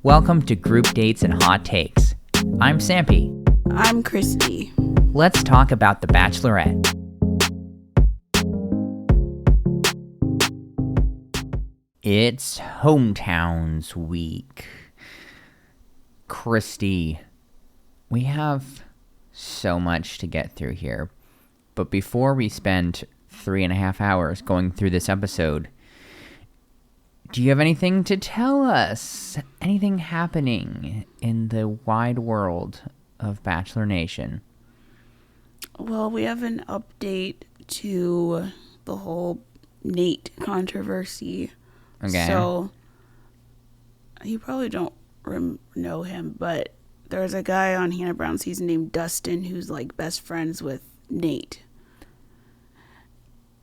Welcome to Group Dates and Hot Takes. I'm Sampy. I'm Christy. Let's talk about The Bachelorette. It's hometowns week. Christy, we have so much to get through here. But before we spend 3.5 hours going through this episode, do you have anything to tell us? Anything happening in the wide world of Bachelor Nation? Well, we have an update to the whole Nate controversy. Okay. So, you probably don't know him, but there's a guy on Hannah Brown's season named Dustin who's like best friends with Nate.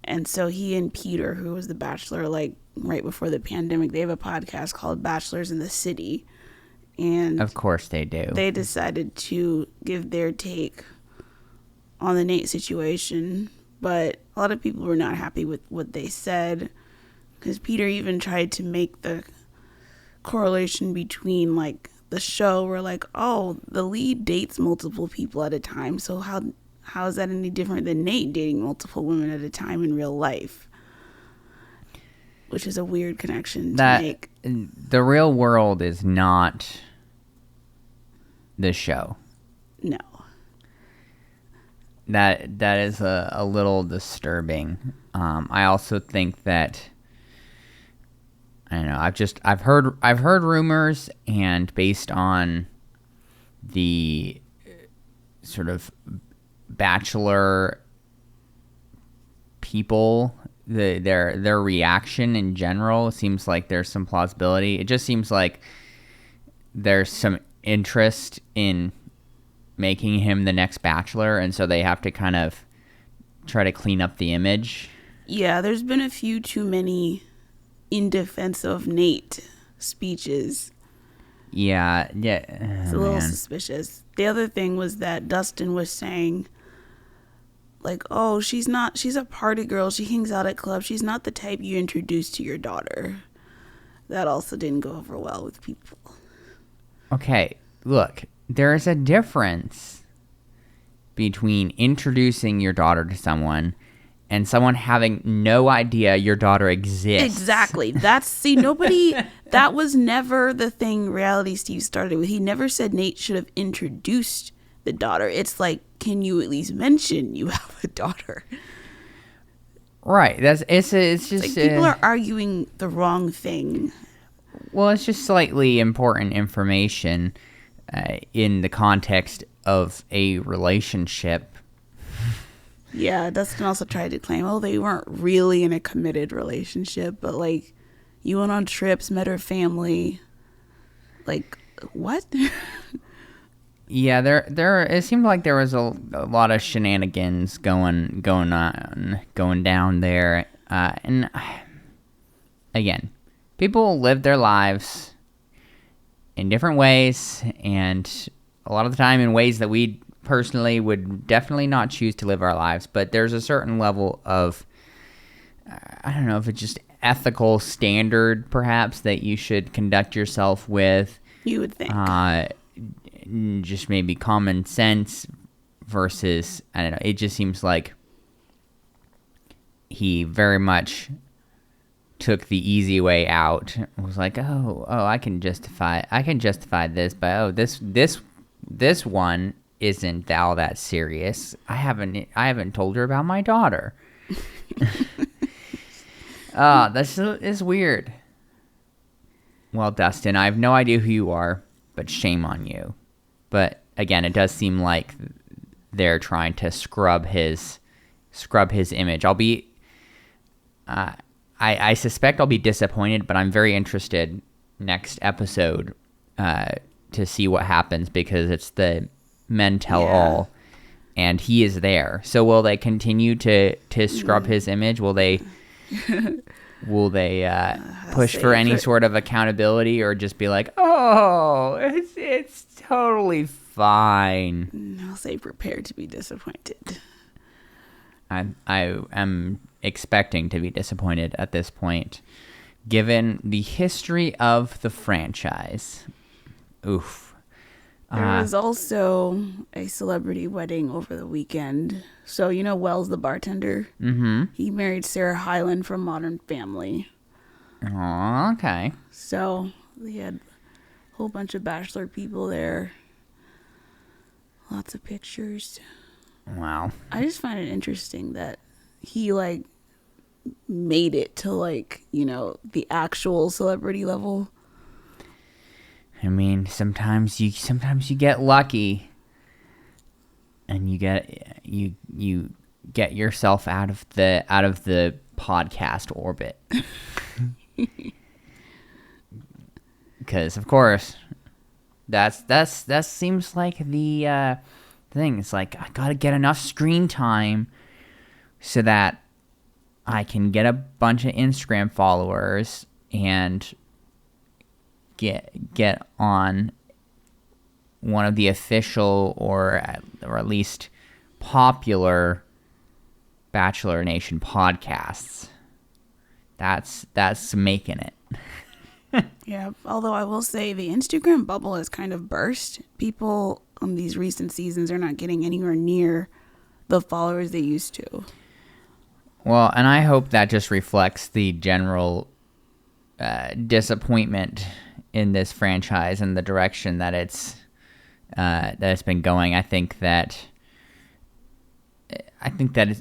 And so he and Peter, who was the Bachelor, like right before the pandemic, they have a podcast called Bachelors in the City. And of course they do. They decided to give their take on the Nate situation, but a lot of people were not happy with what they said, because Peter even tried to make the correlation between like the show where like, oh, the lead dates multiple people at a time, so how is that any different than Nate dating multiple women at a time in real life? Which is a weird connection to make. The real world is not the show. No. That is a little disturbing. I also think that, I don't know, I've heard rumors, and based on the sort of Bachelor people, their reaction in general seems like there's some plausibility. It just seems like there's some interest in making him the next Bachelor, and so they have to kind of try to clean up the image. Yeah, there's been a few too many in defense of Nate speeches. Yeah. It's a little suspicious. The other thing was that Dustin was saying, like, oh, she's a party girl. She hangs out at clubs. She's not the type you introduce to your daughter. That also didn't go over well with people. Okay, look, there is a difference between introducing your daughter to someone and someone having no idea your daughter exists. Exactly. That was never the thing Reality Steve started with. He never said Nate should have introduced the daughter. It's like, can you at least mention you have a daughter? Right. It's just like people are arguing the wrong thing. Well, it's just slightly important information in the context of a relationship. Yeah, Dustin also tried to claim, oh, they weren't really in a committed relationship, but like, you went on trips, met her family. Like, what? Yeah, there. It seemed like there was a lot of shenanigans going down there, and again, people live their lives in different ways, and a lot of the time in ways that we personally would definitely not choose to live our lives. But there's a certain level of, I don't know if it's just ethical standard, perhaps, that you should conduct yourself with. You would think. Just maybe common sense versus, I don't know, it just seems like he very much took the easy way out. It was like, oh, I can justify this, but this one isn't all that serious. I haven't told her about my daughter. This is weird. Well, Dustin, I have no idea who you are, but shame on you. But again, it does seem like they're trying to scrub his image. I suspect I'll be disappointed, but I'm very interested next episode to see what happens, because it's the men tell all, and he is there. So will they continue to scrub his image? Will they push for any sort of accountability, or just be like, oh, it's totally fine? I'll say prepare to be disappointed. I am expecting to be disappointed at this point, given the history of the franchise. Oof. There was also a celebrity wedding over the weekend. So, you know Wells, the bartender? Mm-hmm. He married Sarah Hyland from Modern Family. Oh, okay. So, they had a whole bunch of Bachelor people there. Lots of pictures. Wow. I just find it interesting that he, like, made it to, like, you know, the actual celebrity level. I mean, sometimes you get lucky, and you get yourself out of the podcast orbit. Because of course, that seems like the thing. It's like, I gotta get enough screen time so that I can get a bunch of Instagram followers and get on one of the official or at least popular Bachelor Nation podcasts. That's making it. Yeah, although I will say the Instagram bubble has kind of burst. People on these recent seasons are not getting anywhere near the followers they used to. Well, and I hope that just reflects the general disappointment in this franchise and the direction that it's been going. I think that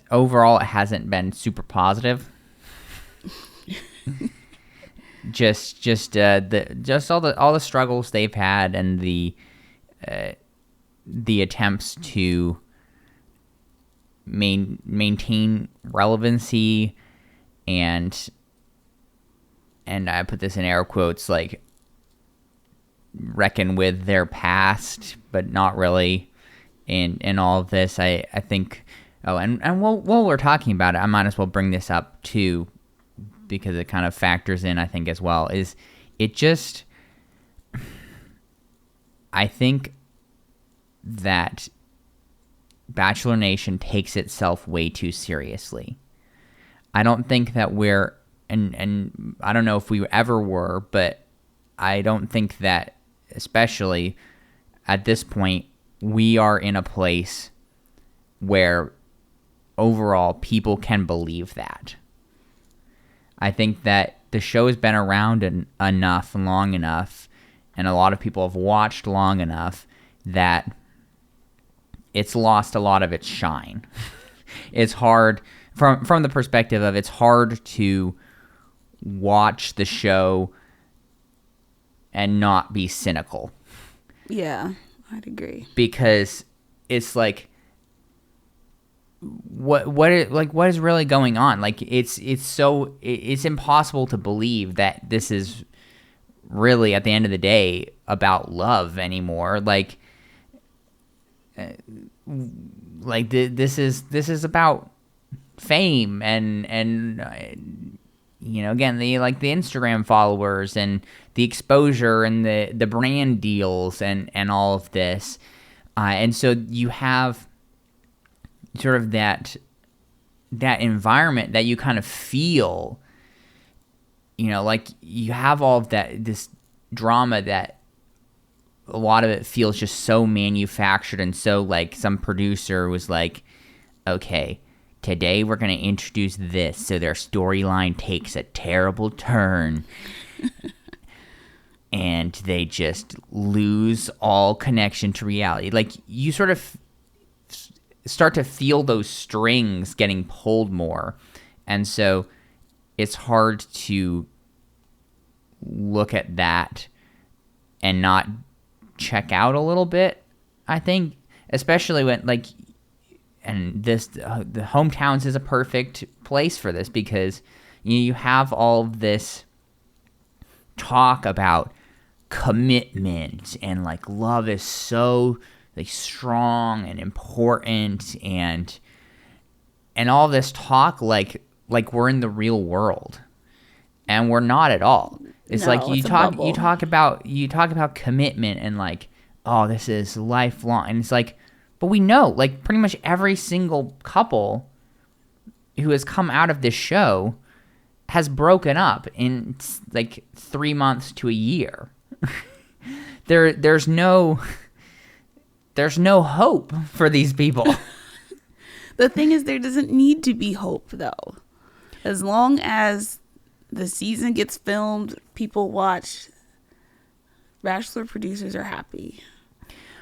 overall it hasn't been super positive. just all the struggles they've had and the attempts to maintain relevancy and I put this in air quotes, like, reckon with their past, but not really in all of this. I think, and while we're talking about it, I might as well bring this up too, because it kind of factors in, I think, as well, is it just, I think that Bachelor Nation takes itself way too seriously. I don't think that we're, and I don't know if we ever were, but I don't think that, especially at this point, we are in a place where overall people can believe that. I think that the show has been around long enough, and a lot of people have watched long enough that it's lost a lot of its shine. It's hard, from the perspective of, it's hard to watch the show and not be cynical. Yeah, I'd agree. Because it's like, what is really going on? Like, it's impossible to believe that this is really, at the end of the day, about love anymore. This is about fame and you know, again, the Instagram followers and the exposure and the brand deals and all of this, and so you have sort of that environment that you kind of feel, you know, like you have all of this drama that a lot of it feels just so manufactured, and so like some producer was like, okay, today we're going to introduce this, so their storyline takes a terrible turn. And they just lose all connection to reality. Like, you sort of start to feel those strings getting pulled more. And so it's hard to look at that and not check out a little bit, I think. Especially when, like, and this, the hometowns is a perfect place for this, because you have all of this talk about commitment and like love is so like strong and important, and all this talk like we're in the real world, and we're not at all. It's No, like you it's a talk bubble. you talk about commitment and like, oh, this is lifelong, and it's like, but we know, like, pretty much every single couple who has come out of this show has broken up in like 3 months to a year. there's no hope for these people. The thing is, there doesn't need to be hope, though. As long as the season gets filmed, people watch, Bachelor producers are happy.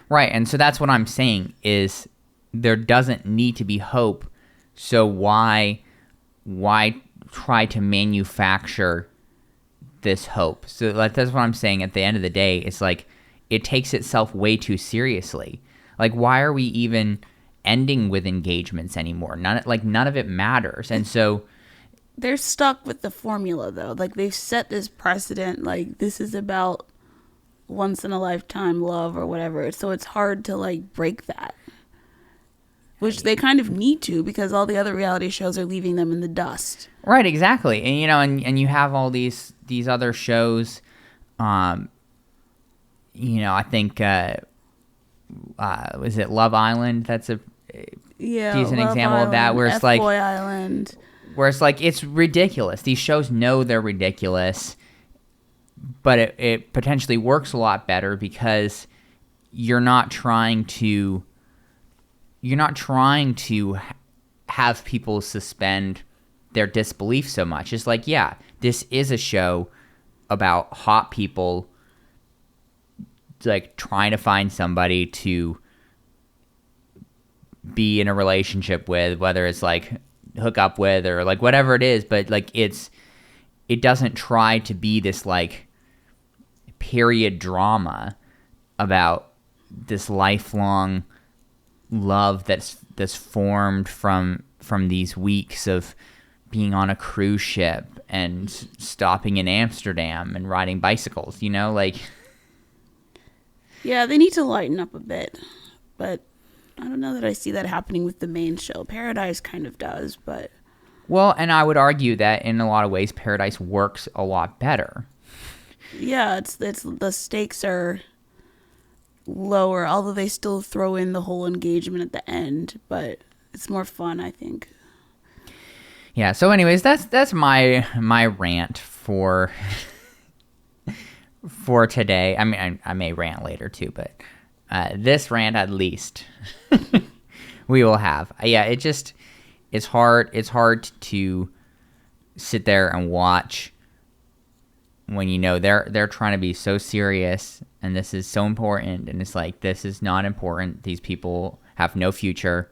Right, and so that's what I'm saying is there doesn't need to be hope, so why try to manufacture this hope? So like that's what I'm saying. At the end of the day, it's like it takes itself way too seriously. Like, why are we even ending with engagements anymore? None of it matters. And so they're stuck with the formula, though. Like, they've set this precedent, like, this is about once in a lifetime love or whatever. So it's hard to, like, break that, which they kind of need to, because all the other reality shows are leaving them in the dust. Right, exactly. And you know, and you have all these other shows, you know, I think was it Love Island? That's a decent Love example Island, of that, where it's like F-Boy Island. Where it's like, it's ridiculous. These shows know they're ridiculous, but it potentially works a lot better because you're not trying to have people suspend their disbelief so much. It's like, yeah, this is a show about hot people like trying to find somebody to be in a relationship with, whether it's like hook up with or like whatever it is, but like it doesn't try to be this like period drama about this lifelong love that's formed from these weeks of being on a cruise ship and stopping in Amsterdam and riding bicycles, you know, like. Yeah, they need to lighten up a bit, but I don't know that I see that happening with the main show. Paradise kind of does, but... Well, and I would argue that in a lot of ways, Paradise works a lot better. Yeah, it's the stakes are lower, although they still throw in the whole engagement at the end, but it's more fun, I think. Yeah, so anyways, that's my rant for today. I mean, I may rant later too, but this rant at least we will have. Yeah, it's hard to sit there and watch when you know they're trying to be so serious and this is so important, and it's like, this is not important. These people have no future.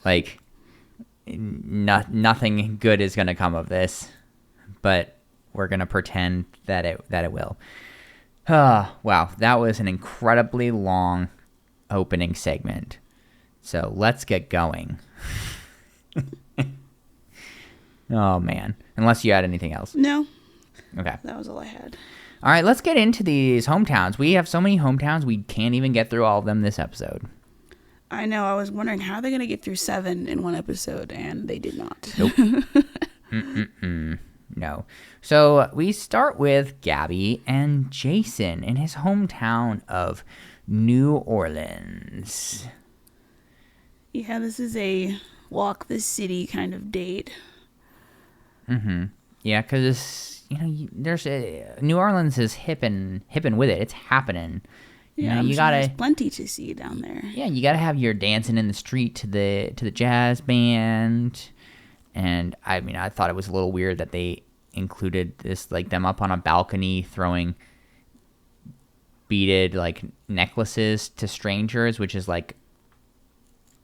Like, nothing good is going to come of this, but we're going to pretend that it will. Wow, that was an incredibly long opening segment. So let's get going. Oh, man. Unless you had anything else. No. Okay. That was all I had. All right, let's get into these hometowns. We have so many hometowns, we can't even get through all of them this episode. I know. I was wondering how they're going to get through 7 in one episode, and they did not. Nope. No. So we start with Gabby and Jason in his hometown of New Orleans. Yeah, this is a walk the city kind of date. Mm-hmm. Yeah, because, you know, there's New Orleans is hippin' with it. It's happening. Yeah, you sure gotta. there's plenty to see down there. Yeah, you gotta have your dancing in the street to the jazz band, and I mean, I thought it was a little weird that they included this, like, them up on a balcony throwing beaded like necklaces to strangers, which is like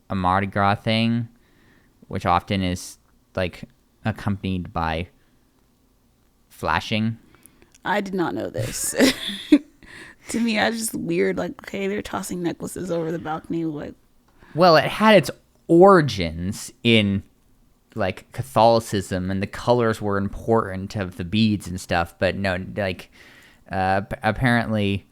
a Mardi Gras thing, which often is like accompanied by flashing. I did not know this. To me, I was just weird. Like, okay, they're tossing necklaces over the balcony. Like, well, it had its origins in like Catholicism, and the colors were important of the beads and stuff. But no, like apparently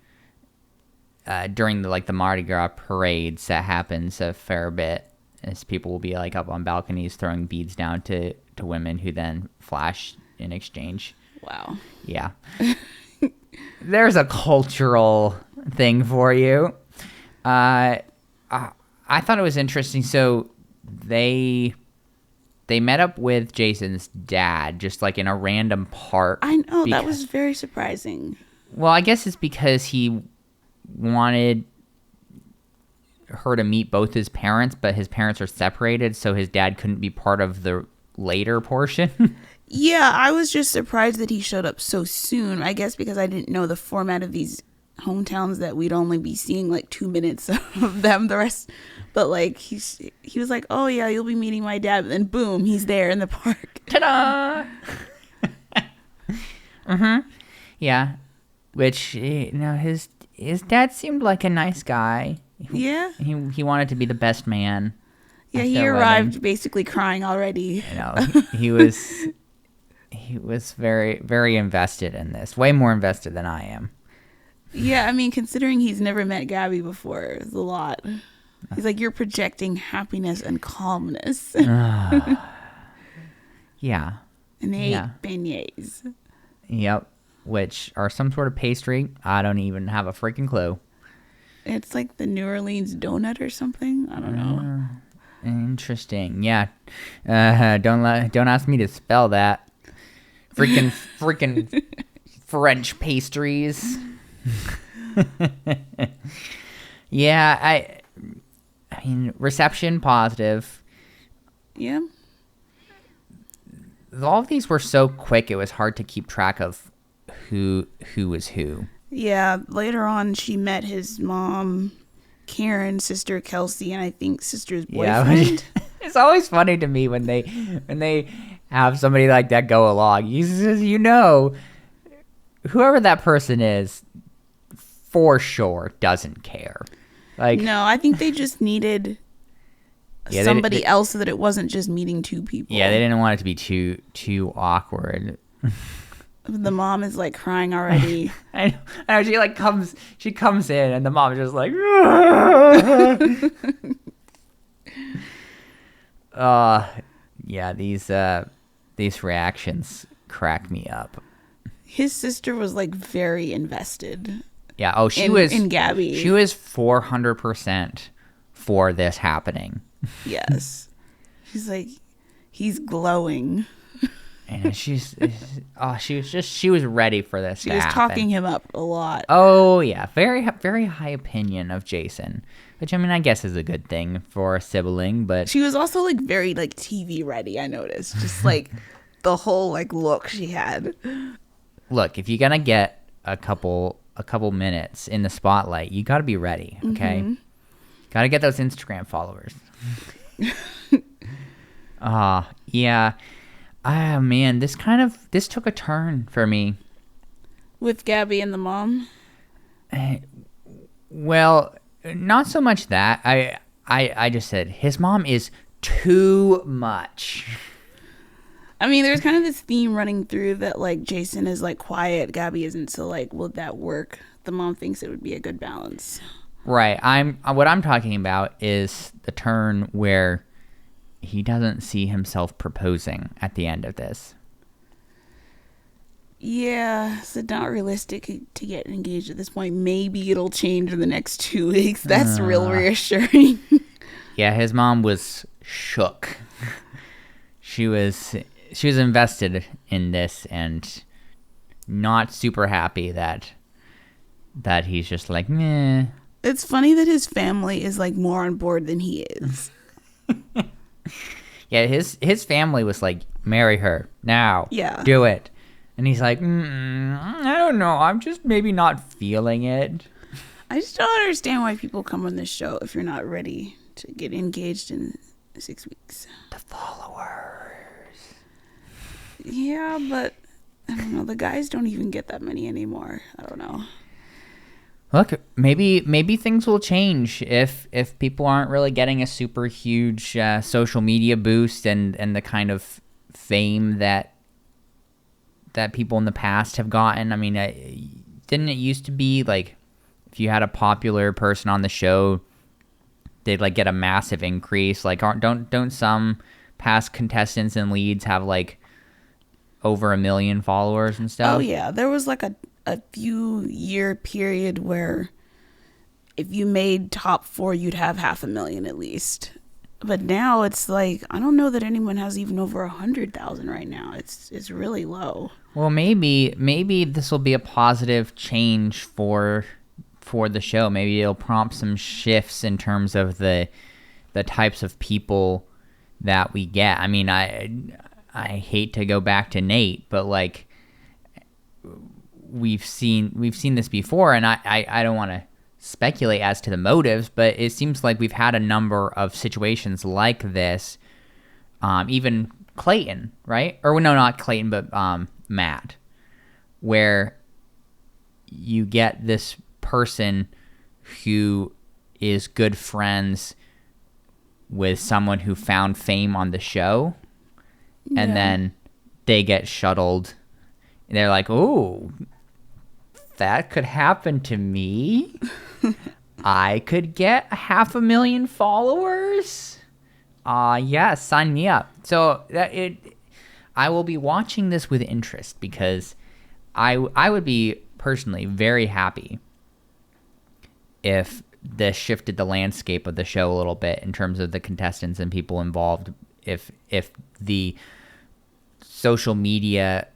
during the Mardi Gras parades, that happens a fair bit, as people will be like up on balconies throwing beads down to women who then flash in exchange. wow. Yeah. There's a cultural thing for you. I thought it was interesting. So they met up with Jason's dad just like in a random park. I know, that was very surprising. Well, I guess it's because he wanted her to meet both his parents, but his parents are separated, so his dad couldn't be part of the later portion. Yeah, I was just surprised that he showed up so soon. I guess because I didn't know the format of these hometowns, that we'd only be seeing like 2 minutes of them. The rest, but like he was like, "Oh yeah, you'll be meeting my dad," and then boom, he's there in the park. Ta-da! Yeah, which his dad seemed like a nice guy. Yeah. He wanted to be the best man. Yeah, he arrived basically crying already. He was very, very invested in this. Way more invested than I am. Yeah, I mean, considering he's never met Gabby before, it's a lot. He's like, you're projecting happiness and calmness. Yeah. And they ate beignets. Yep. Which are some sort of pastry. I don't even have a freaking clue. It's like the New Orleans donut or something. I don't know. Interesting. Yeah. Don't ask me to spell that. Freaking French pastries. Yeah, I mean, reception positive. Yeah. All of these were so quick, it was hard to keep track of who was who. Yeah, later on she met his mom, Karen, sister Kelsey, and I think sister's boyfriend. Yeah, it's always funny to me when they have somebody like that go along. Whoever that person is, for sure doesn't care. Like, no, I think they just needed somebody else so that it wasn't just meeting two people. Yeah, they didn't want it to be too awkward. The mom is like crying already. I know she comes in and the mom is just like yeah, these reactions crack me up. His sister was like very invested. Yeah, she was in Gabby. She was 400% for this happening. Yes. She's like, he's glowing. And she was ready for this to happen. She was talking him up a lot. Oh, yeah. Very, very high opinion of Jason, which, I mean, I guess is a good thing for a sibling, but... She was also, like, very, like, TV ready, I noticed. Just, like, the whole, like, look she had. Look, if you're gonna get a couple minutes in the spotlight, you gotta be ready, okay? Mm-hmm. Gotta get those Instagram followers. Yeah. Ah, man, this took a turn for me. With Gabby and the mom? Well, not so much that. I just said, his mom is too much. I mean, there's kind of this theme running through that, like, Jason is, like, quiet, Gabby isn't, so, like, will that work? The mom thinks it would be a good balance. Right. What I'm talking about is the turn where he doesn't see himself proposing at the end of this. Yeah, it's not realistic to get engaged at this point. Maybe it'll change in the next 2 weeks. That's real reassuring. Yeah, his mom was shook. She was invested in this and not super happy that he's just like, meh. It's funny that his family is like more on board than he is. Yeah, his family was like, marry her now. Yeah. Do it. And he's like, I don't know. I'm just maybe not feeling it. I just don't understand why people come on this show if you're not ready to get engaged in 6 weeks. The followers. Yeah, but I don't know. The guys don't even get that many anymore. I don't know. Look, maybe things will change if people aren't really getting a super huge social media boost and the kind of fame that people in the past have gotten. I mean, didn't it used to be like if you had a popular person on the show, they'd like get a massive increase? Like, don't some past contestants and leads have like over 1 million followers and stuff? Oh yeah, there was like a few year period where if you made top 4, you'd have 500,000 at least. But now it's like, I don't know that anyone has even over 100,000 right now. It's really low. Well, maybe this will be a positive change for for the show. Maybe it'll prompt some shifts in terms of the types of people that we get. I mean, I hate to go back to Nate, but like we've seen this before, and I don't want to speculate as to the motives, but it seems like we've had a number of situations like this. Even Clayton, right? Or no, not Clayton, but Matt, where you get this person who is good friends with someone who found fame on the show, and then they get shuttled. And they're like, "Oh, that could happen to me. I could get 500,000 followers. Yeah, sign me up." So I will be watching this with interest because I would be personally very happy if this shifted the landscape of the show a little bit in terms of the contestants and people involved. If the social media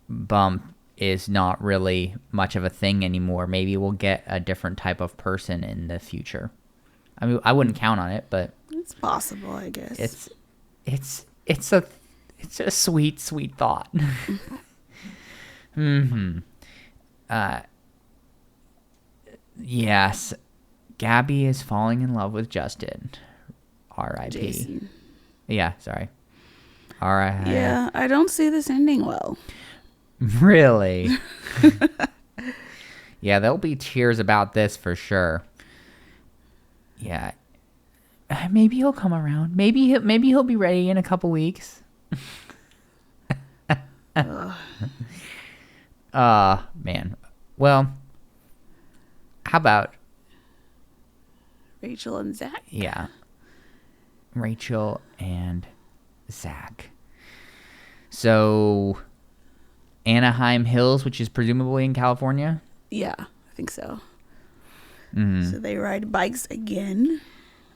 bump is not really much of a thing anymore, maybe we'll get a different type of person in the future. I mean, I wouldn't count on it, but it's possible, I guess. It's a sweet thought. Yes, Gabby is falling in love with Justin. R.I.P. Jason. Yeah, sorry. R.I.P. Yeah, I don't see this ending well. Really? Yeah, there'll be tears about this for sure. Yeah. Maybe he'll come around. Maybe he'll be ready in a couple weeks. Man. Well, how about Rachel and Zach? Yeah. Rachel and Zach. So, Anaheim Hills, which is presumably in California? Yeah, I think so. Mm-hmm. So they ride bikes again.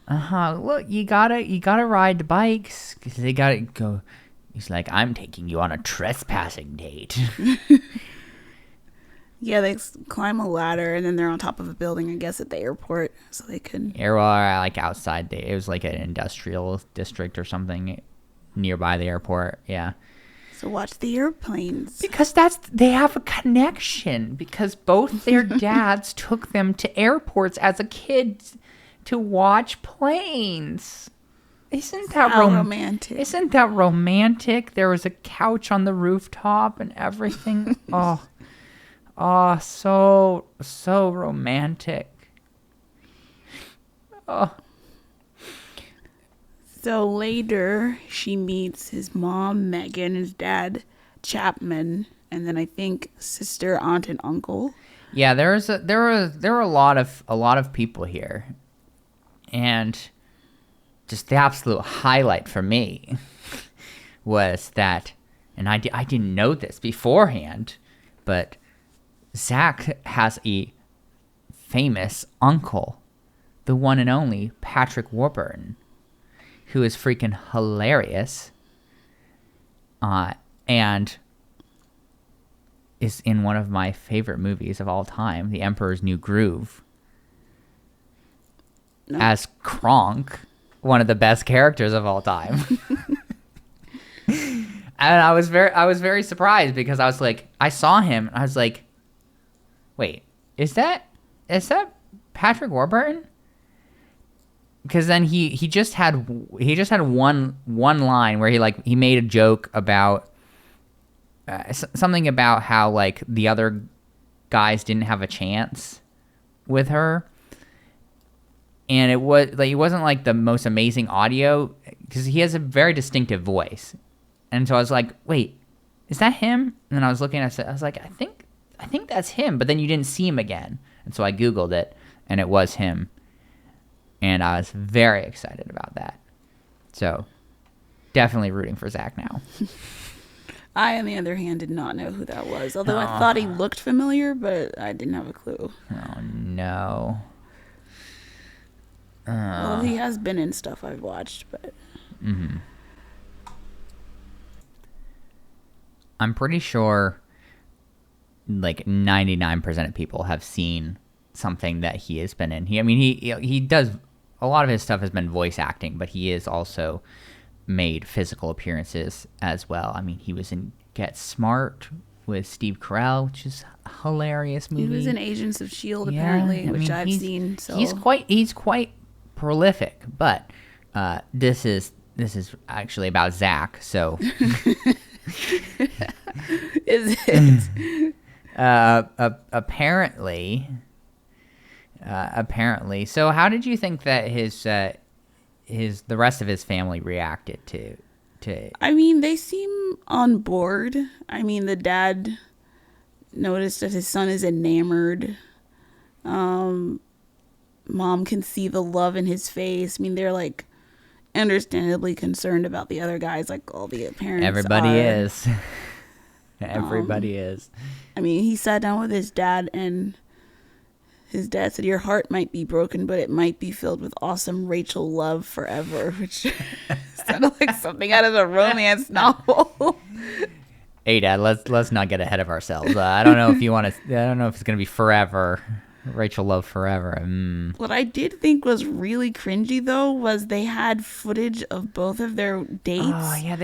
Look, you gotta ride the bikes because they gotta go. He's like, I'm taking you on a trespassing date. Yeah, they climb a ladder and then they're on top of a building, I guess, at the airport, so they can. Like outside, it was like an industrial district or something nearby the airport. Yeah. So watch the airplanes. Because they have a connection. Because both their dads took them to airports as a kid to watch planes. Isn't that romantic? Isn't that romantic? There was a couch on the rooftop and everything. So romantic. Oh. So later, she meets his mom, Megan, his dad, Chapman, and then I think sister, aunt, and uncle. Yeah, there were a lot of people here, and just the absolute highlight for me was that, and I didn't know this beforehand, but Zach has a famous uncle, the one and only Patrick Warburton, who is freaking hilarious, and is in one of my favorite movies of all time, The Emperor's New Groove, as Kronk, one of the best characters of all time. And I was very surprised because I was like, I saw him and I was like, wait, is that Patrick Warburton? Because then he just had one line where he made a joke about something about how like the other guys didn't have a chance with her, and it wasn't like the most amazing audio because he has a very distinctive voice, and so I was like, wait, is that him? And then I was looking at it, I was like, I think that's him, but then you didn't see him again, and so I Googled it, and it was him. And I was very excited about that. So, definitely rooting for Zach now. I, on the other hand, did not know who that was. Although I thought he looked familiar, but I didn't have a clue. Oh, no. Well, he has been in stuff I've watched, but... Mm-hmm. I'm pretty sure, like, 99% of people have seen something that he has been in. He does a lot of his stuff has been voice acting, but he is also made physical appearances as well. I mean, he was in Get Smart with Steve Carell, which is a hilarious movie. He was in Agents of S.H.I.E.L.D. apparently, which I've seen. So he's quite prolific, but this is actually about Zach. So is it? Apparently. So how did you think that the rest of his family reacted to? I mean, they seem on board. I mean, the dad noticed that his son is enamored. Mom can see the love in his face. I mean, they're like understandably concerned about the other guys, like all the parents. Everybody is. Everybody is. I mean, he sat down with his dad, and his dad said, "Your heart might be broken, but it might be filled with awesome Rachel love forever," which sounded like something out of a romance novel. Hey, Dad, let's not get ahead of ourselves. I don't know if you want to. I don't know if it's gonna be forever. Rachel love forever. What I did think was really cringy, though, was they had footage of both of their dates. Oh yeah,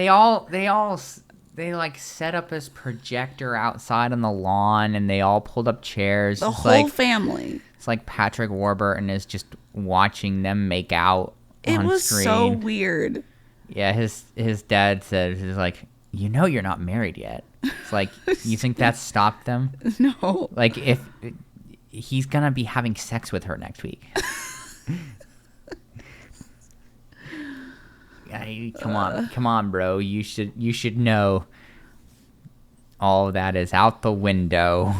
they like set up this projector outside on the lawn, and they all pulled up chairs. The whole family. It's like Patrick Warburton is just watching them make out on screen. It was so weird. Yeah, his dad said, he's like, you're not married yet. It's like, you think that stopped them? No. Like, if he's gonna be having sex with her next week. Come on, bro. You should know all that is out the window.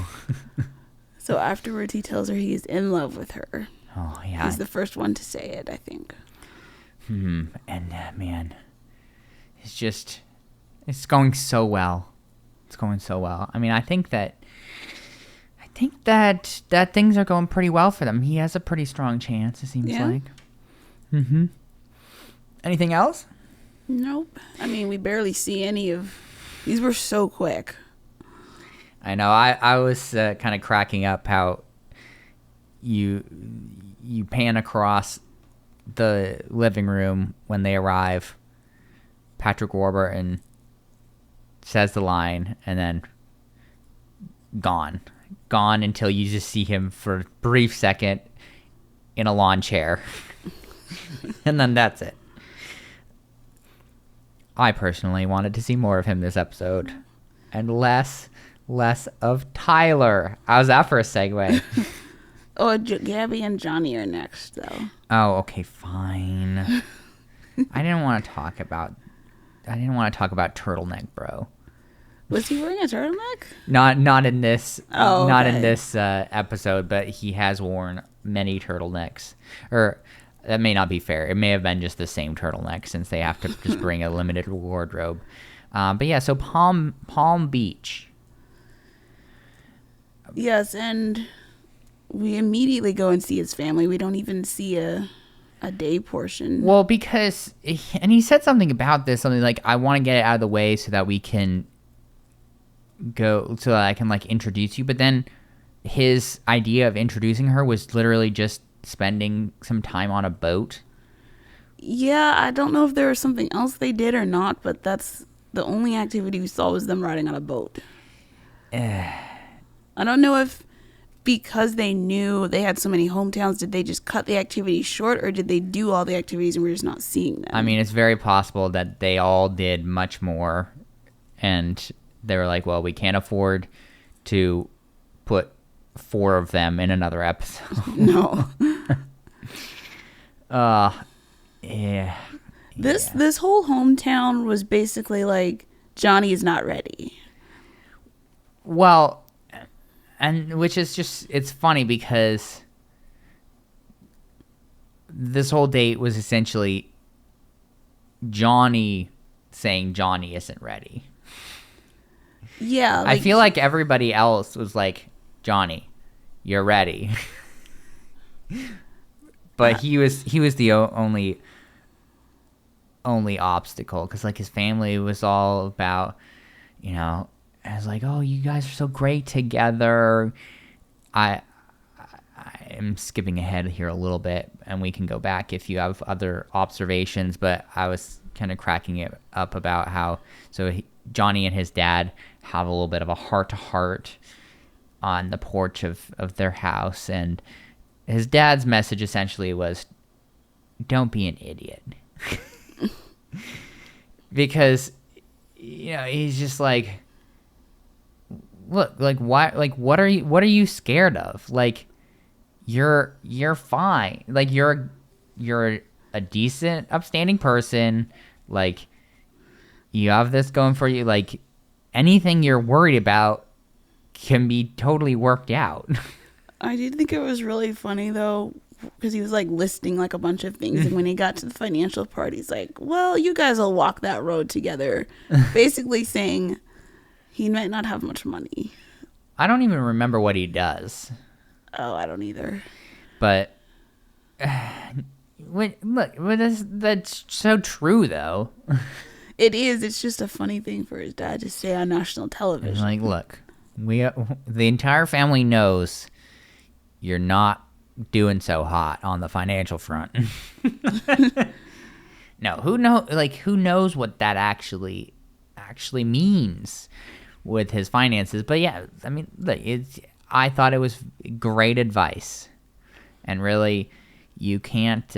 So afterwards, he tells her he is in love with her. Oh yeah, he's the first one to say it, I think. And man, it's going so well. It's going so well. I mean, I think that things are going pretty well for them. He has a pretty strong chance, it seems like. Anything else? Nope. I mean, we barely see any of... These were so quick. I know. I was kind of cracking up how you pan across the living room when they arrive. Patrick Warburton says the line, and then gone until you just see him for a brief second in a lawn chair. And then that's it. I personally wanted to see more of him this episode, and less of Tyler. How's that for a segue? Gabby and Johnny are next, though. Oh, okay, fine. I didn't want to talk about turtleneck, bro. Was he wearing a turtleneck? Not in this. Oh, not okay. in this episode, but he has worn many turtlenecks. Or that may not be fair. It may have been just the same turtleneck, since they have to just bring a limited wardrobe. But yeah, so Palm Beach. Yes, and we immediately go and see his family. We don't even see a day portion. Well, because he said something about this, something like, I want to get it out of the way so that we can go, so that I can like introduce you. But then his idea of introducing her was literally just spending some time on a boat. Yeah, I don't know if there was something else they did or not, but that's the only activity we saw was them riding on a boat. I don't know if because they knew they had so many hometowns, did they just cut the activities short, or did they do all the activities and we're just not seeing them? I mean, it's very possible that they all did much more, and they were like, well, we can't afford to put 4 of them in another episode. No. Yeah. This whole hometown was basically like, Johnny is not ready. Well, and which is just, it's funny because this whole date was essentially Johnny saying Johnny isn't ready. Yeah. I feel like everybody else was like, Johnny, you're ready. But he was the only obstacle, because like his family was all about, I was like, oh, you guys are so great together. I I'm skipping ahead here a little bit, and we can go back if you have other observations, but I was kind of cracking it up about how Johnny and his dad have a little bit of a heart-to-heart on the porch of their house, and his dad's message essentially was, don't be an idiot. Because, he's just like, look, like, why, like, what are you scared of? Like, you're fine. Like, you're a decent, upstanding person. Like, you have this going for you. Like, anything you're worried about can be totally worked out. I did think it was really funny, though, because he was, like, listing, like, a bunch of things. And when he got to the financial part, he's like, well, you guys will walk that road together. Basically saying he might not have much money. I don't even remember what he does. Oh, I don't either. But, that's so true, though. It is. It's just a funny thing for his dad to say on national television. Like, look, the entire family knows you're not doing so hot on the financial front. No, who knows what that actually means with his finances. But yeah, I mean, look, I thought it was great advice, and really, you can't.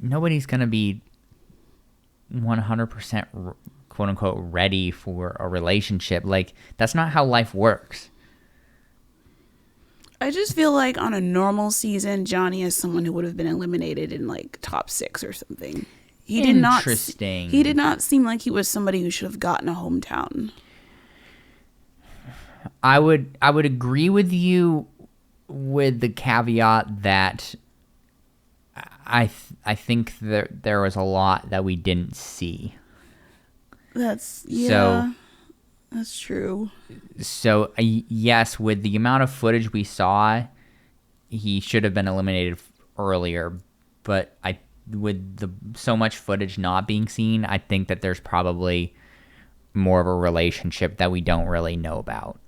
Nobody's gonna be 100% quote unquote ready for a relationship. Like, that's not how life works. I just feel like on a normal season, Johnny is someone who would have been eliminated in like top 6 or something. He did not seem like he was somebody who should have gotten a hometown. I would agree with you with the caveat that I think there was a lot that we didn't see. That's true. So yes, with the amount of footage we saw, he should have been eliminated earlier. But with so much footage not being seen, I think that there's probably more of a relationship that we don't really know about.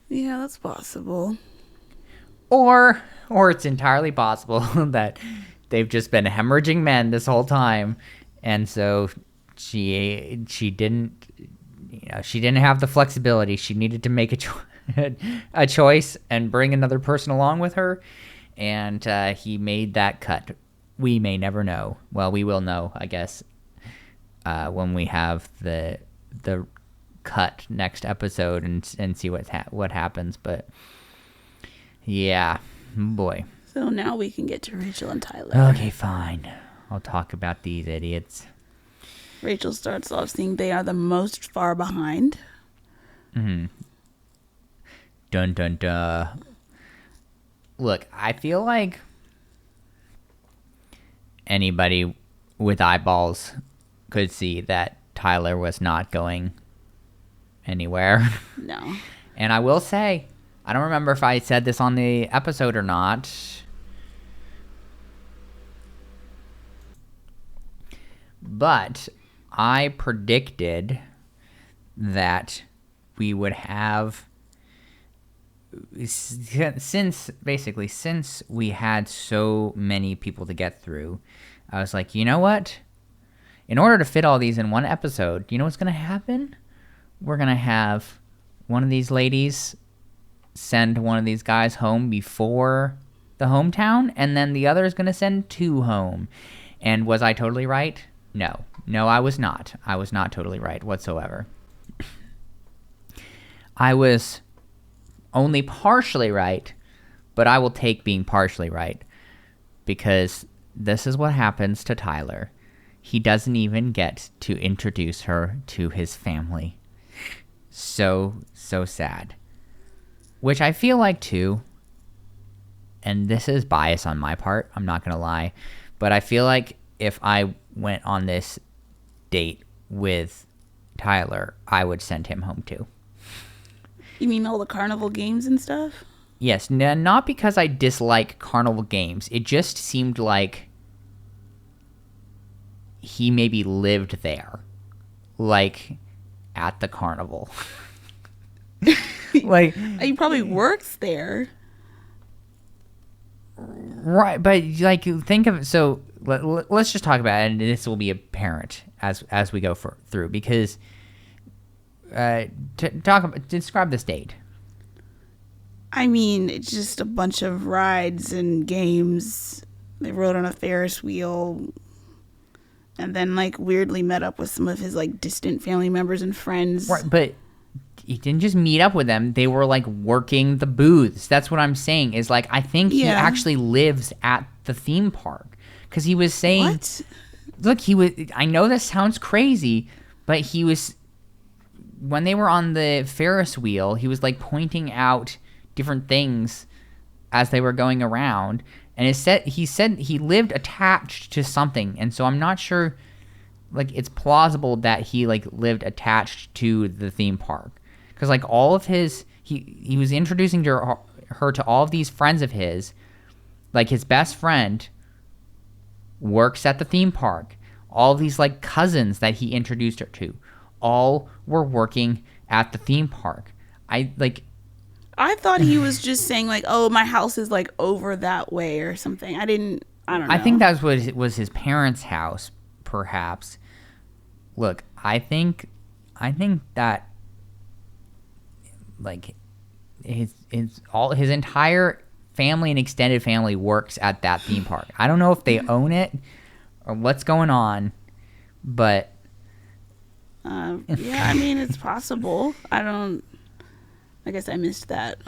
Yeah, that's possible. Or it's entirely possible that they've just been hemorrhaging men this whole time, and so she didn't have the flexibility. She needed to make a choice and bring another person along with her, and he made that cut. We may never know. Well, we will know, I guess, when we have the cut next episode and see what happens. But yeah, boy. So now we can get to Rachel and Tyler. Okay, fine. I'll talk about these idiots. Rachel starts off saying they are the most far behind. Mm-hmm. Dun dun dun. Look, I feel like anybody with eyeballs could see that Tyler was not going anywhere. No. And I will say, I don't remember if I said this on the episode or not, but I predicted that we would have, since we had so many people to get through, I was like, you know what? In order to fit all these in one episode, you know what's going to happen? We're going to have one of these ladies send one of these guys home before the hometown, and then the other is going to send 2 home. And was I totally right? No, I was not. I was not totally right whatsoever. I was only partially right, but I will take being partially right, because this is what happens to Tyler. He doesn't even get to introduce her to his family. So sad. Which I feel like too, and this is bias on my part, I'm not gonna lie, but I feel like if I went on this date with Tyler, I would send him home too. You mean all the carnival games and stuff? Yes, not because I dislike carnival games. It just seemed like he maybe lived there, like at the carnival. Like, he probably works there. right, but like think of it. So let's just talk about it, and this will be apparent as we go through, because describe this date. I mean, it's just a bunch of rides and games. They rode on a Ferris wheel, and then like weirdly met up with some of his like distant family members and friends. Right, but he didn't just meet up with them. They were like working the booths. That's what I'm saying, is like, I think he actually lives at the theme park, because he was saying, what? Look, I know this sounds crazy, but he was, when they were on the Ferris wheel, he was like pointing out different things as they were going around, and he said he lived attached to something, and so I'm not sure, like, it's plausible that he like lived attached to the theme park, because like all of his, he was introducing her to all of these friends of his, like his best friend works at the theme park, all these like cousins that he introduced her to all were working at the theme park. I thought he was just saying like, oh, my house is like over that way or something. I don't know. I think that was his parents' house, perhaps. Look, I think that like his entire family and extended family works at that theme park. I don't know if they own it or what's going on, but yeah, I mean, it's possible. I guess I missed that.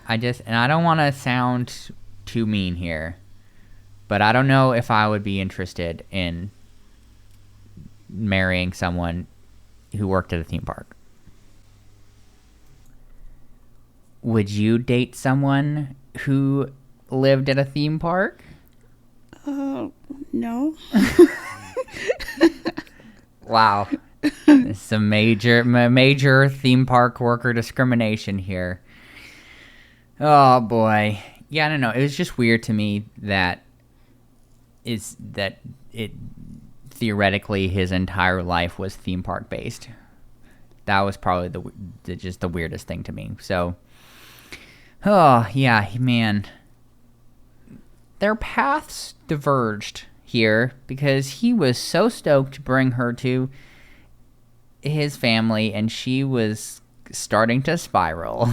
And I don't want to sound too mean here, but I don't know if I would be interested in marrying someone who worked at a theme park. Would you date someone who lived at a theme park? No. Wow. It's a major theme park worker discrimination here. Oh boy. Yeah, I don't know. It was just weird to me that it theoretically his entire life was theme park based. That was probably just the weirdest thing to me. So, oh yeah, man. Their paths diverged here because he was so stoked to bring her to his family, and she was starting to spiral.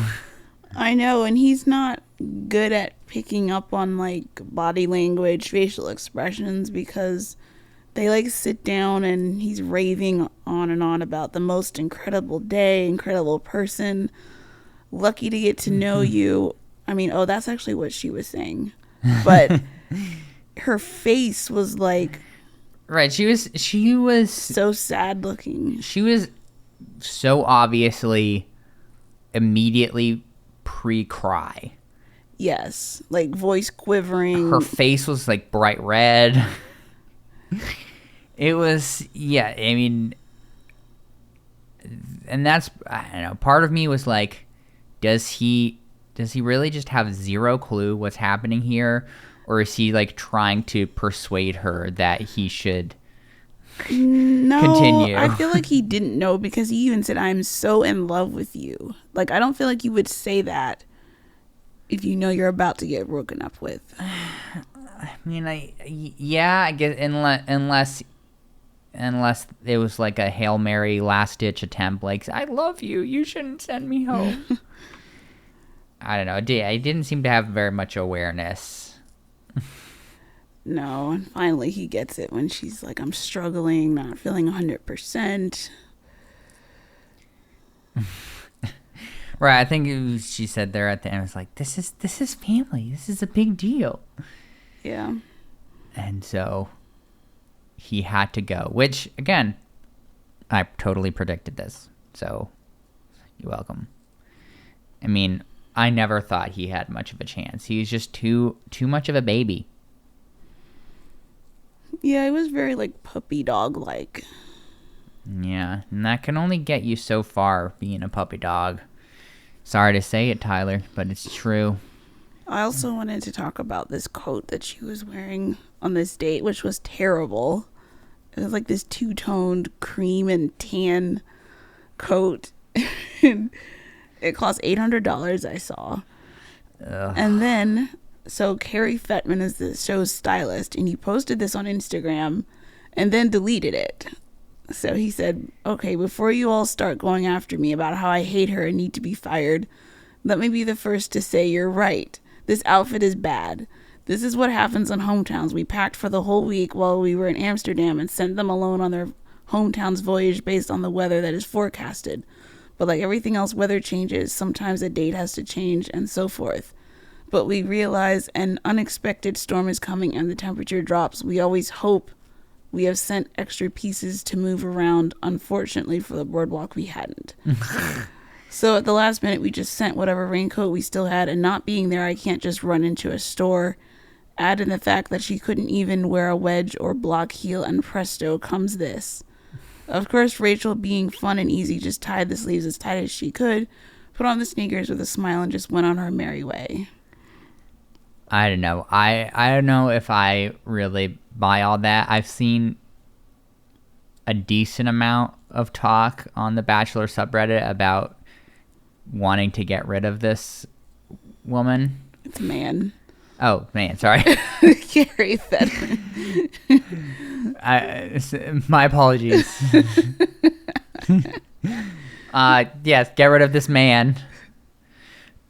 I know, and he's not good at picking up on like body language, facial expressions, because they like sit down and he's raving on and on about the most incredible day, incredible person, lucky to get to know you. I mean, oh, that's actually what she was saying, but her face was like, right, she was so sad looking. She was so obviously immediately pre-cry. Yes, like voice quivering. Her face was like bright red. It was, yeah, I mean, and that's, I don't know, part of me was like, does he really just have zero clue what's happening here? Or is he like trying to persuade her that he should continue? I feel like he didn't know, because he even said, I'm so in love with you. Like, I don't feel like you would say that if you know you're about to get broken up with. I mean, I guess unless it was like a Hail Mary last ditch attempt, like, I love you, you shouldn't send me home. I don't know. I didn't seem to have very much awareness. No, and finally he gets it when she's like, I'm struggling, not feeling 100%. Right, I think she said there at the end, was like, this is family. This is a big deal. Yeah. And so he had to go, which, again, I totally predicted this. So you're welcome. I mean, I never thought he had much of a chance. He's just too much of a baby. Yeah, it was very like puppy dog like. Yeah, and that can only get you so far, being a puppy dog. Sorry to say it, Tyler, but it's true. I also wanted to talk about this coat that she was wearing on this date, which was terrible. It was like this two-toned cream and tan coat. And It cost $800, I saw. Ugh. And then, so Carrie Fettman is the show's stylist, and he posted this on Instagram and then deleted it. So he said, okay, before you all start going after me about how I hate her and need to be fired, let me be the first to say you're right. This outfit is bad. This is what happens on hometowns. We packed for the whole week while we were in Amsterdam and sent them alone on their hometown's voyage based on the weather that is forecasted. But like everything else, weather changes. Sometimes a date has to change and so forth. But we realize an unexpected storm is coming and the temperature drops. We always hope we have sent extra pieces to move around. Unfortunately for the boardwalk, we hadn't. So at the last minute, we just sent whatever raincoat we still had. And not being there, I can't just run into a store. Add in the fact that she couldn't even wear a wedge or block heel, and presto comes this. Of course, Rachel, being fun and easy, just tied the sleeves as tight as she could, put on the sneakers with a smile, and just went on her merry way. I don't know. I don't know if I really buy all that. I've seen a decent amount of talk on the Bachelor subreddit about wanting to get rid of this woman. It's a man. Oh, man, sorry. Carrie Fettman. My apologies. Yes, get rid of this man.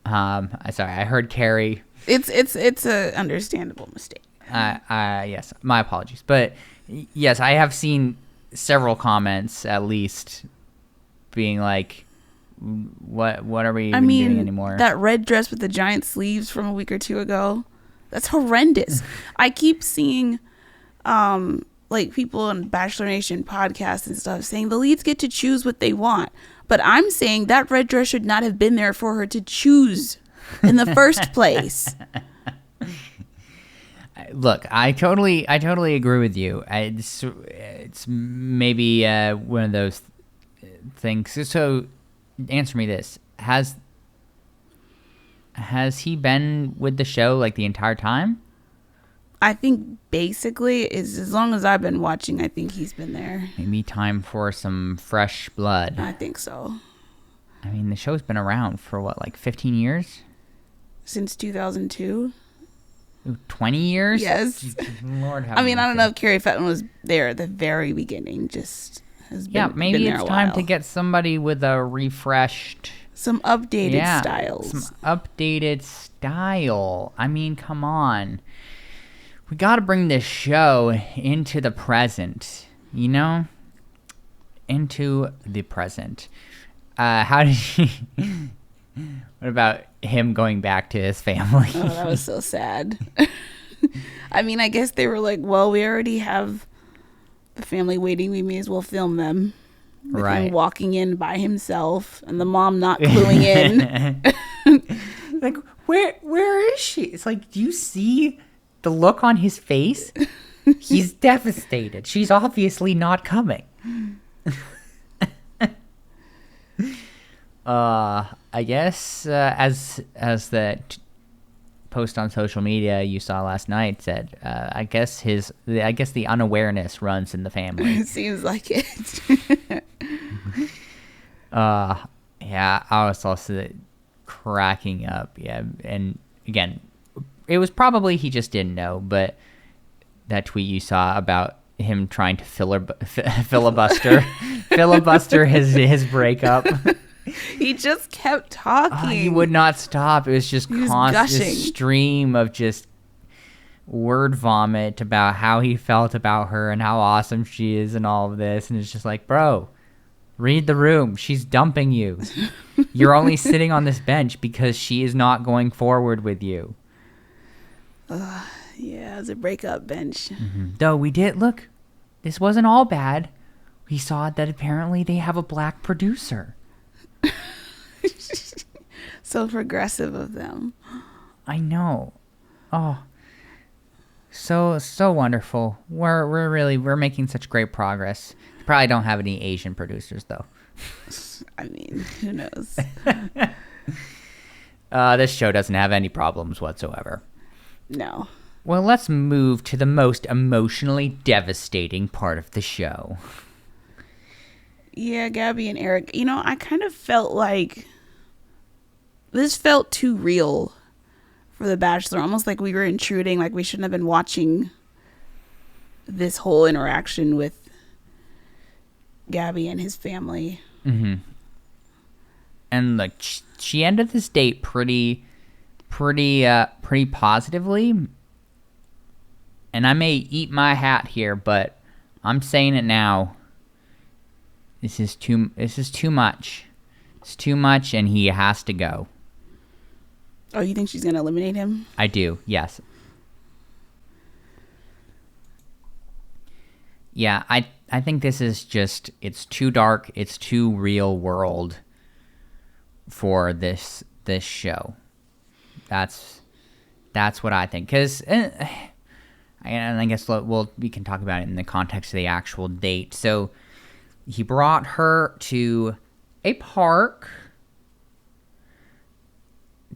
Sorry, I heard Carrie. It's a understandable mistake. Yes, my apologies. But yes, I have seen several comments at least being like, what are we even doing anymore? That red dress with the giant sleeves from a week or two ago, that's horrendous. I keep seeing like people on Bachelor Nation podcasts and stuff saying the leads get to choose what they want. But I'm saying that red dress should not have been there for her to choose in the first place. Look, I totally agree with you. It's maybe one of those things. So answer me this: Has he been with the show like the entire time? I think basically, as long as I've been watching, I think he's been there. Maybe time for some fresh blood. I think so. I mean, the show's been around for what, like 15 years? Since 2002. 20 years? Yes. Lord have I mean, mercy. I don't know if Carrie Fettman was there at the very beginning. Just has been, Yeah, maybe been there it's a time while. to get somebody with a refreshed... Some updated styles. Some updated style. I mean, come on. We got to bring this show into the present, you know? Into the present. How did he... What about him going back to his family? Oh, that was so sad. I mean, I guess they were like, well, we already have the family waiting. We may as well film them. With him walking in by himself and the mom not cluing in. Like, where is she? It's like, do you see the look on his face? He's devastated. She's obviously not coming. I guess as the post on social media you saw last night said, I guess the unawareness runs in the family. It seems like it. Yeah, I was also cracking up. Yeah, and again, it was probably he just didn't know, but that tweet you saw about him trying to filibuster his breakup. He just kept talking. He would not stop. It was just constant gushing. stream of just word vomit about how he felt about her and how awesome she is and all of this. And it's just like, bro, read the room. She's dumping you. You're only sitting on this bench because she is not going forward with you. Yeah, it was a breakup bench. Mm-hmm. Though we did, look, this wasn't all bad. We saw that apparently they have a black producer. So progressive of them. I know. Oh, so wonderful. We're making such great progress. Probably don't have any Asian producers though. I mean, who knows? This show doesn't have any problems whatsoever. No. Well, let's move to the most emotionally devastating part of the show. Yeah, Gabby and Eric. You know, I kind of felt like this felt too real for The Bachelor. Almost like we were intruding, like we shouldn't have been watching this whole interaction with Gabby and his family. Mm-hmm. And like she ended this date pretty positively. And I may eat my hat here, but I'm saying it now. This is too much. It's too much, and he has to go. Oh, you think she's gonna eliminate him? I do, yes. Yeah, I think this is just, it's too dark, it's too real world for this show. That's what I think. Because, and I guess we can talk about it in the context of the actual date. So he brought her to a park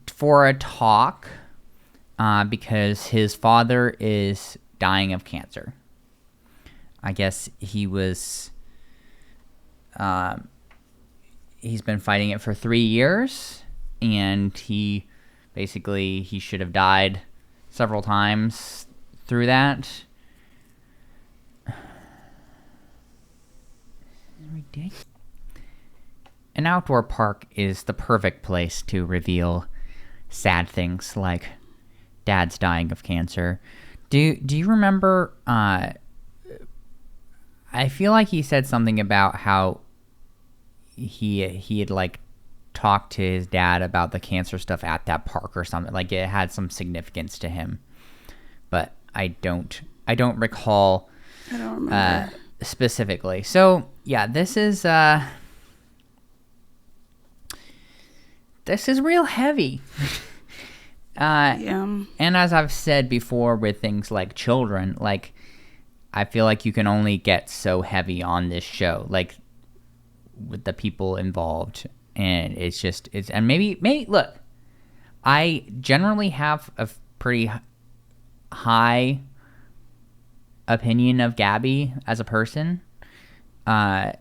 for a talk because his father is dying of cancer. I guess he was he's been fighting it for 3 years, and he should have died several times through that. Ridiculous. An outdoor park is the perfect place to reveal sad things like Dad's dying of cancer. Do you remember? I feel like he said something about how he had like talked to his dad about the cancer stuff at that park or something. Like it had some significance to him, but I don't recall. I don't remember specifically. So yeah, this is real heavy. Yeah. And as I've said before with things like children, like I feel like you can only get so heavy on this show, like with the people involved, and and maybe look, I generally have a pretty high opinion of Gabby as a person, and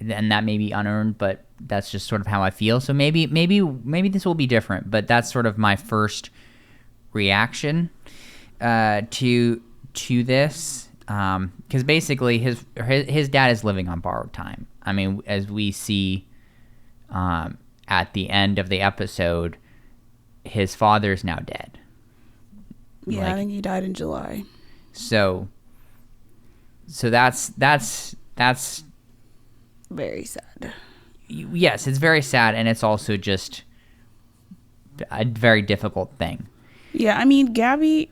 that may be unearned, but that's just sort of how I feel. So maybe this will be different, but that's sort of my first reaction to this, because basically his dad is living on borrowed time. I mean, as we see at the end of the episode, his father is now dead. Yeah, I think he died in July. So that's very sad. Yes, it's very sad, and it's also just a very difficult thing. Yeah, I mean, Gabby,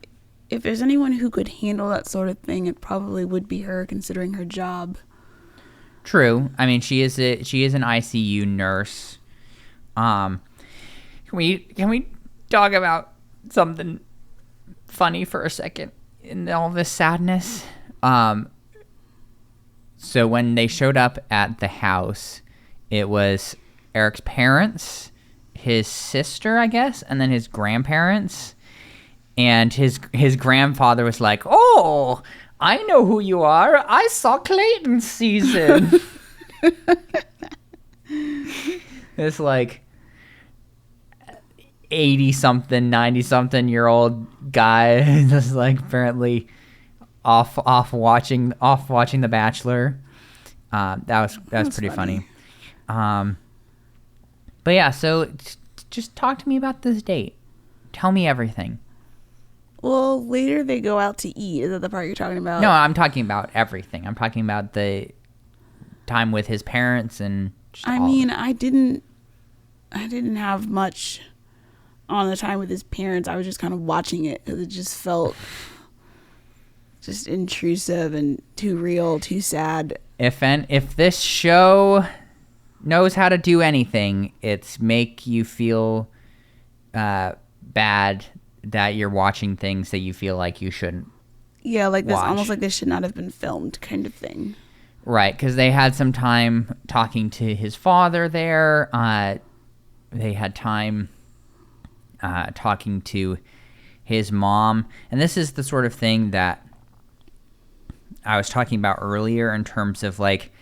if there's anyone who could handle that sort of thing, it probably would be her, considering her job. True. I mean, she is an ICU nurse. Can we talk about something funny for a second in all this sadness? So when they showed up at the house, it was Eric's parents, his sister, I guess, and then his grandparents. And his grandfather was like, "Oh, I know who you are. I saw Clayton's season." This like 80-something, 90-something year old guy just like apparently off watching The Bachelor. That was pretty funny. But yeah, so just talk to me about this date. Tell me everything. Well, later they go out to eat. Is that the part you're talking about? No, I'm talking about everything. I'm talking about the time with his parents and just I didn't have much on the time with his parents. I was just kind of watching it because it just felt just intrusive and too real, too sad. If this show knows how to do anything, it's make you feel bad that you're watching things that you feel like you shouldn't. Yeah, like this, watch. almost like this should not have been filmed, kind of thing. Right, because they had some time talking to his father there. They had time talking to his mom, and this is the sort of thing that I was talking about earlier in terms of like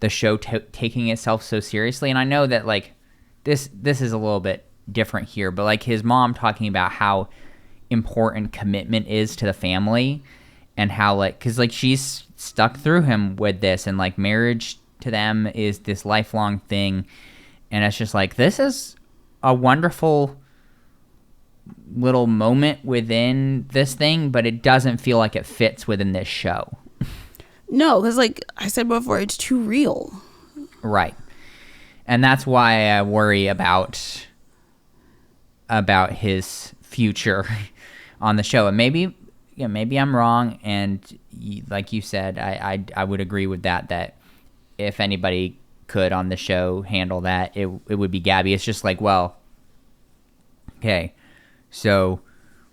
the show taking itself so seriously. And I know that like this is a little bit different here, but like his mom talking about how important commitment is to the family, and how like, because like she's stuck through him with this, and like marriage to them is this lifelong thing, and it's just like, this is a wonderful little moment within this thing, but it doesn't feel like it fits within this show. No, because like I said before, it's too real. Right. And that's why I worry about his future on the show. And maybe I'm wrong, and like you said, I would agree with that if anybody could on the show handle that, it would be Gabby. It's just like, well, okay, so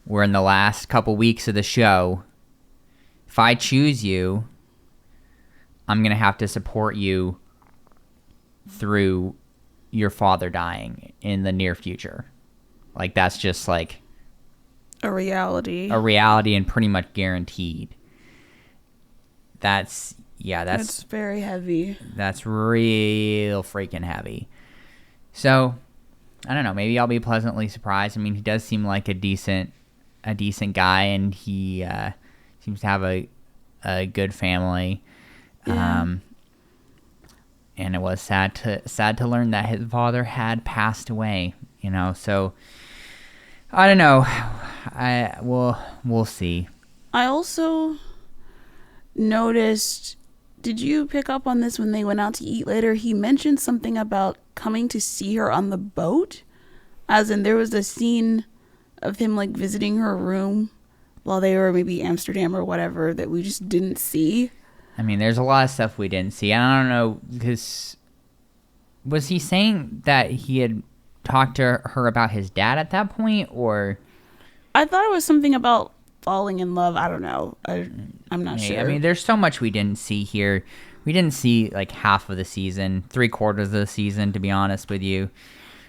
we're in the last couple weeks of the show. If I choose you, I'm going to have to support you through your father dying in the near future. Like, that's just like a reality and pretty much guaranteed. That's very heavy. That's real freaking heavy. So, I don't know, maybe I'll be pleasantly surprised. I mean, he does seem like a decent guy, and he seems to have a good family. Yeah. And it was sad to learn that his father had passed away, you know. So I don't know. We'll see. I also noticed, did you pick up on this when they went out to eat later? He mentioned something about coming to see her on the boat. As in, there was a scene of him like visiting her room while they were maybe Amsterdam or whatever that we just didn't see. I mean, there's a lot of stuff we didn't see. I don't know, because was he saying that he had talked to her about his dad at that point, or? I thought it was something about falling in love. I don't know. I'm not sure. I mean, there's so much we didn't see here. We didn't see like half of the season, 3/4 of the season, to be honest with you.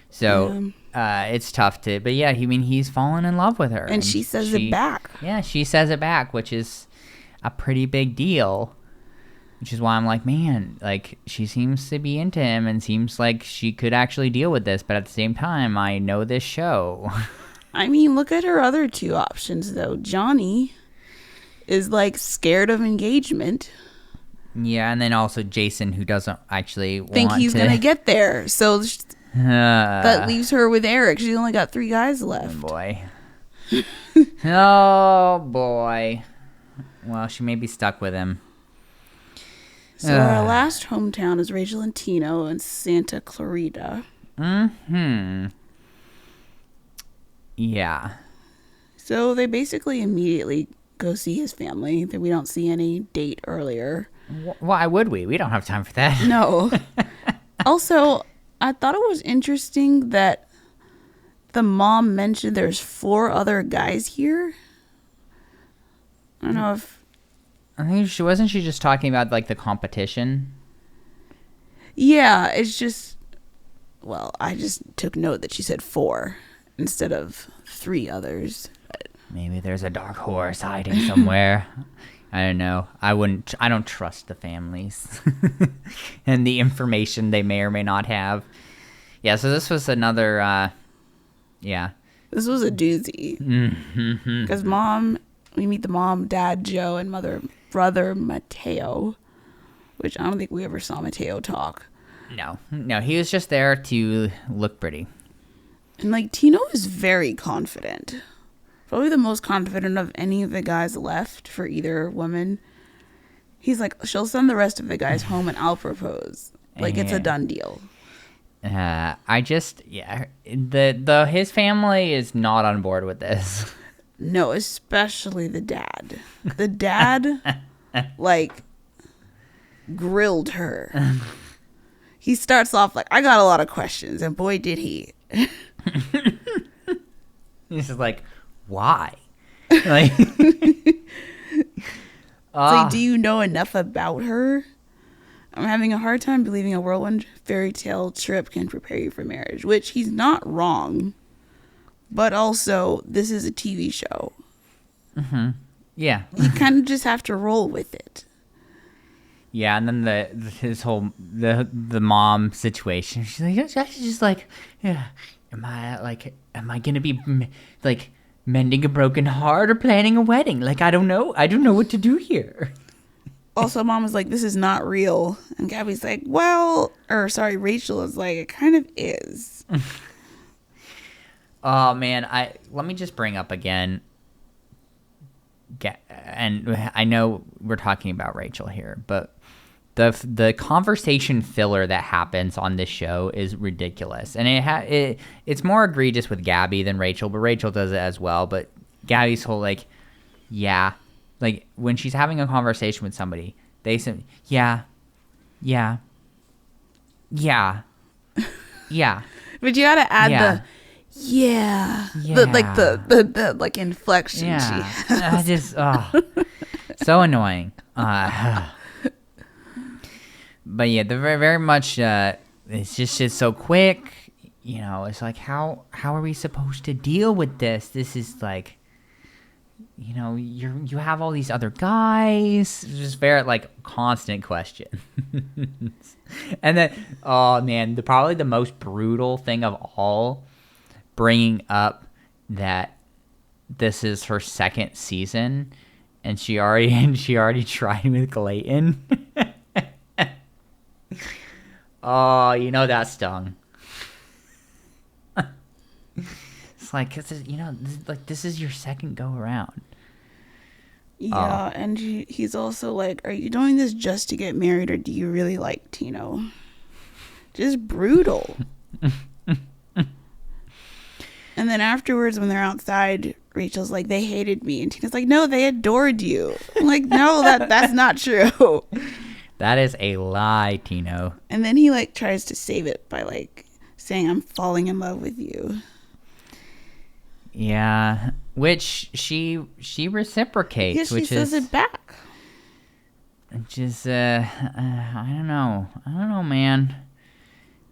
So it's tough to. But yeah, he's fallen in love with her, and she says it back. Yeah, she says it back, which is a pretty big deal. Which is why I'm like, man, like, she seems to be into him and seems like she could actually deal with this. But at the same time, I know this show. I mean, look at her other two options, though. Johnny is, like, scared of engagement. Yeah, and then also Jason, who doesn't actually think he's going to get there. So that leaves her with Eric. She's only got 3 guys left. Oh, boy. Oh, boy. Well, she may be stuck with him. So our last hometown is Rachel and Tino in Santa Clarita. Yeah. So they basically immediately go see his family. We don't see any date earlier. Why would we? We don't have time for that. No. Also, I thought it was interesting that the mom mentioned there's 4 other guys here. I don't know if... I think she just talking about like the competition. Yeah, it's just, well, I just took note that she said 4 instead of 3 others. But maybe there's a dark horse hiding somewhere. I don't know. I don't trust the families and the information they may or may not have. Yeah, so this was another this was a doozy. Because we meet the mom, dad, Joe, and brother Mateo, which I don't think we ever saw Mateo talk. No, he was just there to look pretty. And like, Tino is very confident. Probably the most confident of any of the guys left for either woman. He's like, she'll send the rest of the guys home and I'll propose. Like, it's a done deal. His family is not on board with this. No, especially the dad. The dad, like, grilled her. He starts off like, I got a lot of questions, and boy, did he. He's just like, why? Like, like, do you know enough about her? I'm having a hard time believing a whirlwind fairy tale trip can prepare you for marriage, which he's not wrong. But also, this is a TV show. Mm-hmm. Yeah. You kind of just have to roll with it. Yeah, and then the mom situation. She's just like, yeah, am I gonna be like mending a broken heart or planning a wedding? Like, I don't know what to do here. Also, Mom was like, this is not real. And Gabby's like, Rachel is like, it kind of is. Oh, man. Let me just bring up again. And I know we're talking about Rachel here, but the conversation filler that happens on this show is ridiculous. And it's more egregious with Gabby than Rachel, but Rachel does it as well. But Gabby's whole, like, yeah. Like, when she's having a conversation with somebody, they say, yeah. But you gotta add yeah. The like inflection she has. So annoying. But yeah, they're very, very much, it's just so quick. You know, it's like, how are we supposed to deal with this? This is like, you know, you have all these other guys. It's just very, like, constant question. And then, oh man, probably the most brutal thing of all, bringing up that this is her second season, and she already tried with Clayton. Oh, you know that stung. It's like, this is your second go around. Yeah, and he's also like, are you doing this just to get married, or do you really like Tino? Just brutal. And then afterwards, when they're outside, Rachel's like, they hated me. And Tina's like, no, they adored you. I'm like, no, that's not true. That is a lie, Tino. And then he, like, tries to save it by, like, saying, I'm falling in love with you. Yeah, which she reciprocates. Yeah, she which says it back. Which is, I don't know, man.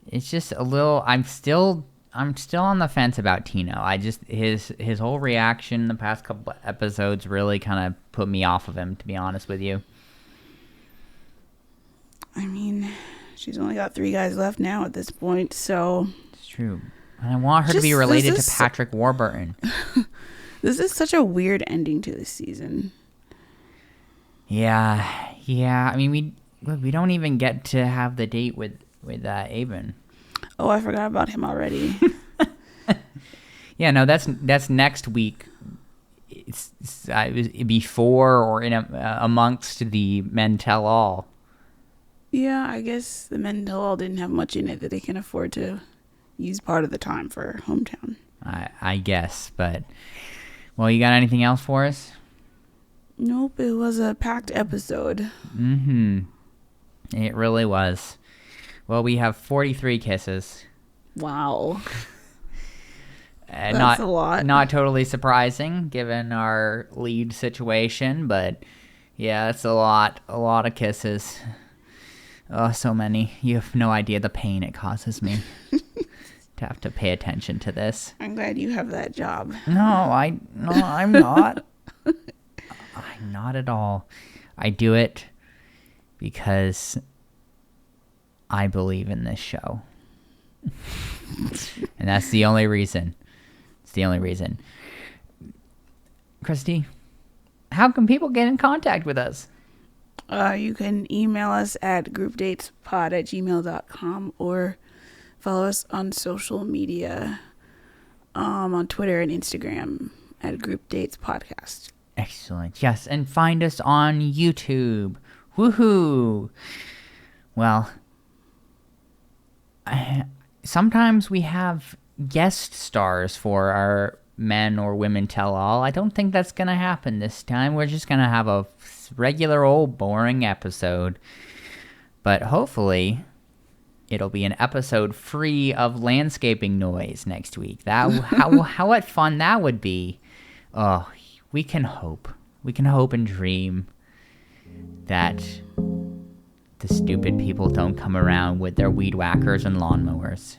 It's just a little. I'm still on the fence about Tino. His whole reaction in the past couple episodes really kind of put me off of him, to be honest with you. I mean, she's only got 3 guys left now at this point, so it's true. And I want her to be related to Patrick Warburton. This is such a weird ending to this season. Yeah. I mean, we don't even get to have the date with Avon. Oh, I forgot about him already. Yeah, no, that's next week. It's before or in amongst the Men Tell All. Yeah, I guess the Men Tell All didn't have much in it that they can afford to use part of the time for Hometown. I guess, but well, you got anything else for us? Nope, it was a packed episode. It really was. Well, we have 43 kisses. Wow. That's a lot. Not totally surprising given our lead situation, but yeah, it's a lot of kisses. Oh, so many. You have no idea the pain it causes me to have to pay attention to this. I'm glad you have that job. No, I'm not. I'm not at all. I do it because I believe in this show. And that's the only reason. It's the only reason. Christy, how can people get in contact with us? You can email us at groupdatespod@gmail.com or follow us on social media, on Twitter and Instagram at Group Dates Podcast. Excellent. Yes, and find us on YouTube. Woohoo! Well, sometimes we have guest stars for our Men or Women Tell All. I don't think that's going to happen this time. We're just going to have a regular old boring episode. But hopefully it'll be an episode free of landscaping noise next week. How what fun that would be. Oh, we can hope. We can hope and dream that the stupid people don't come around with their weed whackers and lawnmowers.